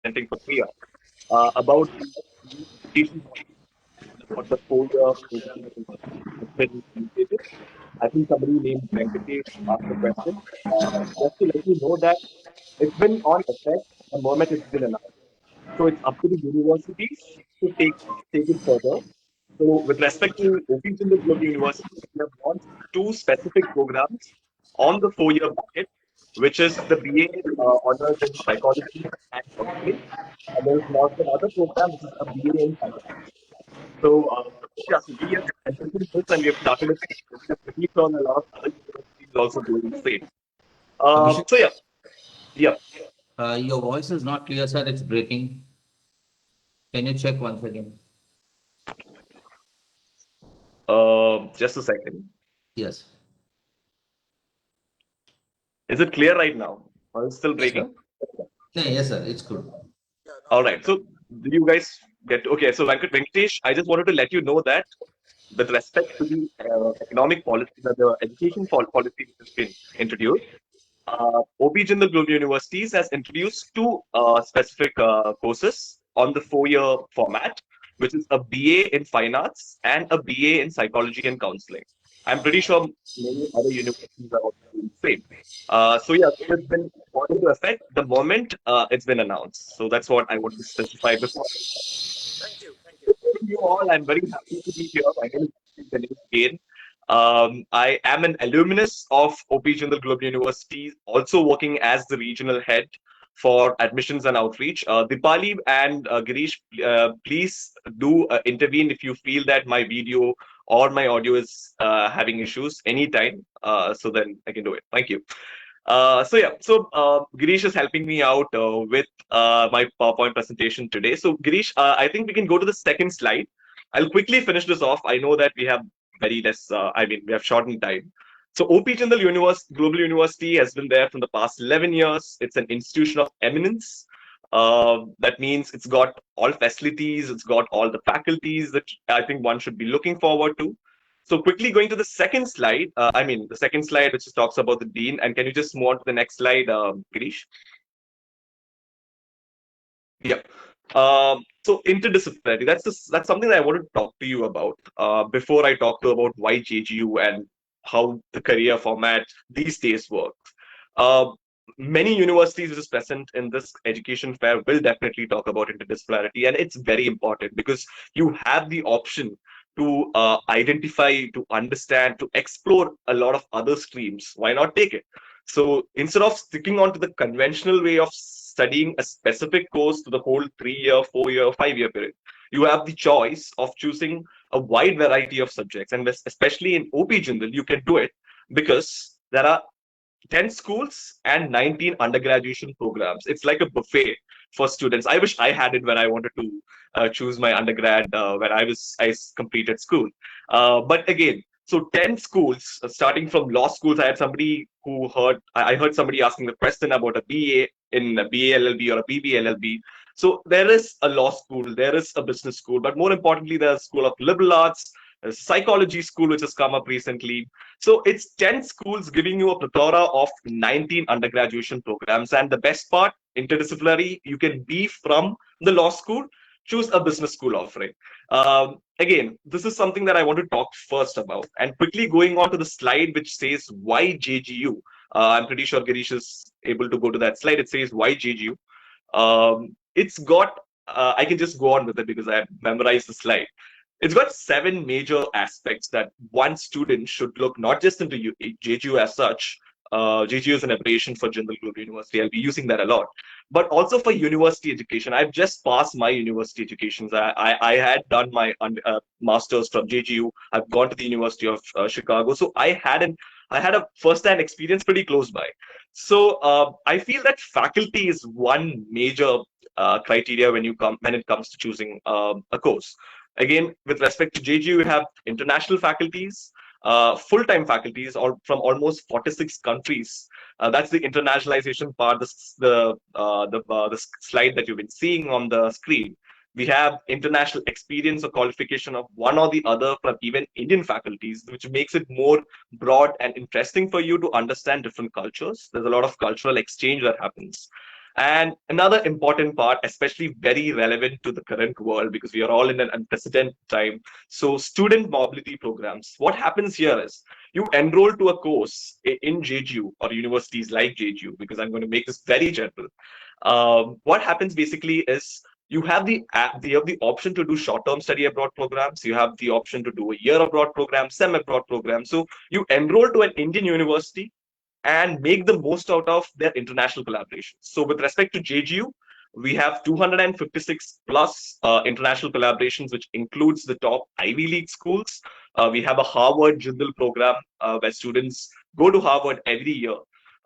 presenting for 3 hours about the education policy, about the 4 year program that has been initiated. I think somebody named Venkatesh asked the question. Just to let you know that it's been on effect the moment it's been announced. So it's up to the universities to take it further. So with respect to OP Jindal Global University, we have launched two specific programs on the 4 year bracket, which is the BA honors in psychology and counseling, and there's also another program which is a BA in finance. So yeah, so we have implemented this and we have started it. We are pretty sure a lot of other universities also doing the same. Abhishek, So yeah, yeah. your voice is not clear, sir. It's breaking. Can you check once again? Just a second. Yes. Is it clear right now? Or is it still Yes, sir. breaking? No, yes, sir. It's good. All right. So do you guys get okay? So Venkatesh, I just wanted to let you know that with respect to the economic policy, the education policy which has been introduced, OB Jindal Global Universities has introduced two specific courses on the 4 year format, which is a BA in Fine Arts and a BA in Psychology and Counseling. I'm pretty sure many other universities are also doing the same. So yeah, so it's been put into effect the moment it's been announced. So that's what I want to specify before. You all. I'm very happy to be here. My name is Ganesh again. I am an alumnus of OP Jindal Global University, also working as the regional head for admissions and outreach. Dipali and Girish, please do intervene if you feel that my video or my audio is having issues anytime. So then I can do it. Thank you. So Girish is helping me out with my PowerPoint presentation today. So Girish, I think we can go to the second slide. I'll quickly finish this off. I know that we have very less. I mean, we have shortened time. So OP Jindal Global University has been there from the past 11 years. It's an institution of eminence. That means it's got all facilities. It's got all the faculties that I think one should be looking forward to. So quickly going to the second slide, the second slide which just talks about the dean. And can you just move on to the next slide, Girish? Yeah. So interdisciplinary. That's something that I wanted to talk to you about before I talk to you about why JGU and how the career format these days works. Uh, Many universities which is present in this education fair will definitely talk about interdisciplinarity, and it's very important because you have the option to identify, to understand, to explore a lot of other streams. Why not take it? So instead of sticking on to the conventional way of studying a specific course to the whole 3 year, 4 year, 5 year period, you have the choice of choosing a wide variety of subjects. And especially in OP Jindal, you can do it because there are 10 schools and 19 undergraduation programs. It's like a buffet for students. I wish I had it when I wanted to choose my undergrad when I completed school. But again, so 10 schools, starting from law schools. I had somebody who I heard somebody asking the question about a BA in a BALLB or a BBLLB. So there is a law school, there is a business school, but more importantly, there's a school of liberal arts, a psychology school which has come up recently. So it's 10 schools giving you a plethora of 19 undergraduation programs. And the best part, interdisciplinary, you can be from the law school, choose a business school offering. Again, this is something that I want to talk first about. And quickly going on to the slide which says why JGU. I'm pretty sure Girish is able to go to that slide. It says why JGU. It's got, I can just go on with it because I have memorized the slide. It's got seven major aspects that one student should look not just into JGU as such. JGU is an abbreviation for Jindal Global University. I'll be using that a lot, but also for university education. I've just passed my university education. I had done my master's from JGU. I've gone to the University of Chicago, so I had a first-hand experience pretty close by. So I feel that faculty is one major criteria when it comes to choosing a course. Again, with respect to JGU, we have international faculties, full-time faculties, or from almost 46 countries. That's the internationalization part. The slide that you've been seeing on the screen. We have international experience or qualification of one or the other from even Indian faculties, which makes it more broad and interesting for you to understand different cultures. There's a lot of cultural exchange that happens. And another important part, especially very relevant to the current world, because we are all in an unprecedented time. So, student mobility programs. What happens here is you enroll to a course in JGU or universities like JGU, because I'm going to make this very general. What happens basically is you have the option to do short-term study abroad programs. You have the option to do a year abroad program, sem abroad program. So you enroll to an Indian university and make the most out of their international collaborations. So with respect to JGU, we have 256 plus international collaborations, which includes the top Ivy League schools. We have a Harvard Jindal program where students go to Harvard every year.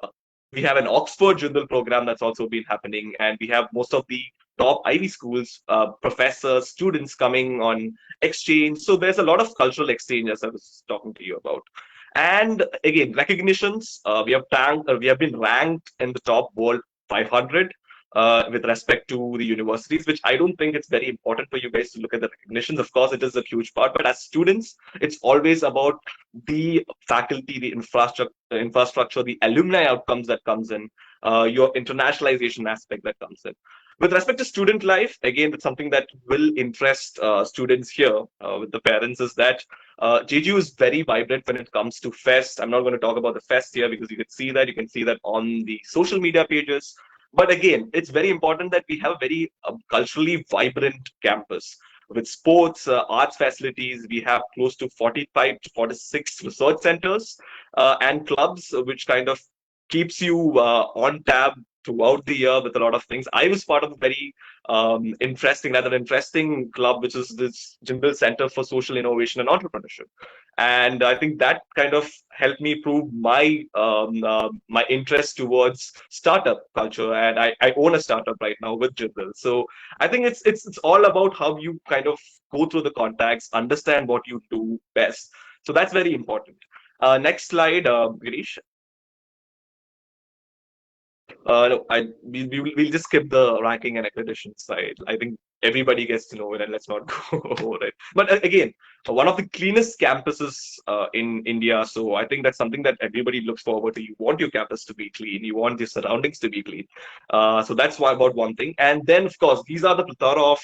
Uh, we have an Oxford Jindal program that's also been happening, and we have most of the top Ivy schools, professors, students coming on exchange. So there's a lot of cultural exchange, as I was talking to you about. And again, recognitions. We have been ranked in the top world 500 with respect to the universities, which I don't think it's very important for you guys to look at the recognitions. Of course, it is a huge part, but as students, it's always about the faculty, the infrastructure, the alumni outcomes that comes in, your internationalization aspect that comes in. With respect to student life, again, that's something that will interest students here with the parents is that JGU is very vibrant when it comes to fest. I'm not going to talk about the fest here because you can see that. You can see that on the social media pages. But again, it's very important that we have a very culturally vibrant campus with sports, arts facilities. We have close to 45 to 46 research centers and clubs, which kind of keeps you on tab throughout the year with a lot of things. I was part of a very rather interesting club, which is this Jindal Center for Social Innovation and Entrepreneurship. And I think that kind of helped me prove my interest towards startup culture. And I own a startup right now with Jindal. So I think it's all about how you kind of go through the contacts, understand what you do best. So that's very important. Next slide, Girish. No, we'll just skip the ranking and accreditation side. I think everybody gets to know it, and let's not go over it. But again, one of the cleanest campuses in India. So I think that's something that everybody looks forward to. You want your campus to be clean. You want your surroundings to be clean. So that's why about one thing. And then, of course, these are the plethora of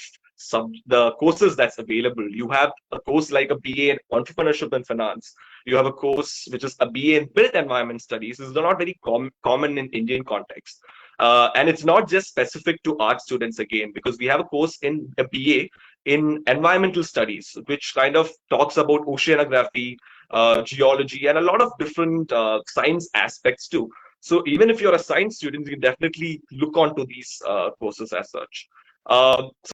the courses that's available. You have a course like a BA in entrepreneurship and finance. You have a course which is a BA in built environment studies. This is not very common in Indian context. And it's not just specific to art students again, because we have a course in a BA in environmental studies, which kind of talks about oceanography, geology, and a lot of different science aspects too. So even if you're a science student, you can definitely look onto these courses as such.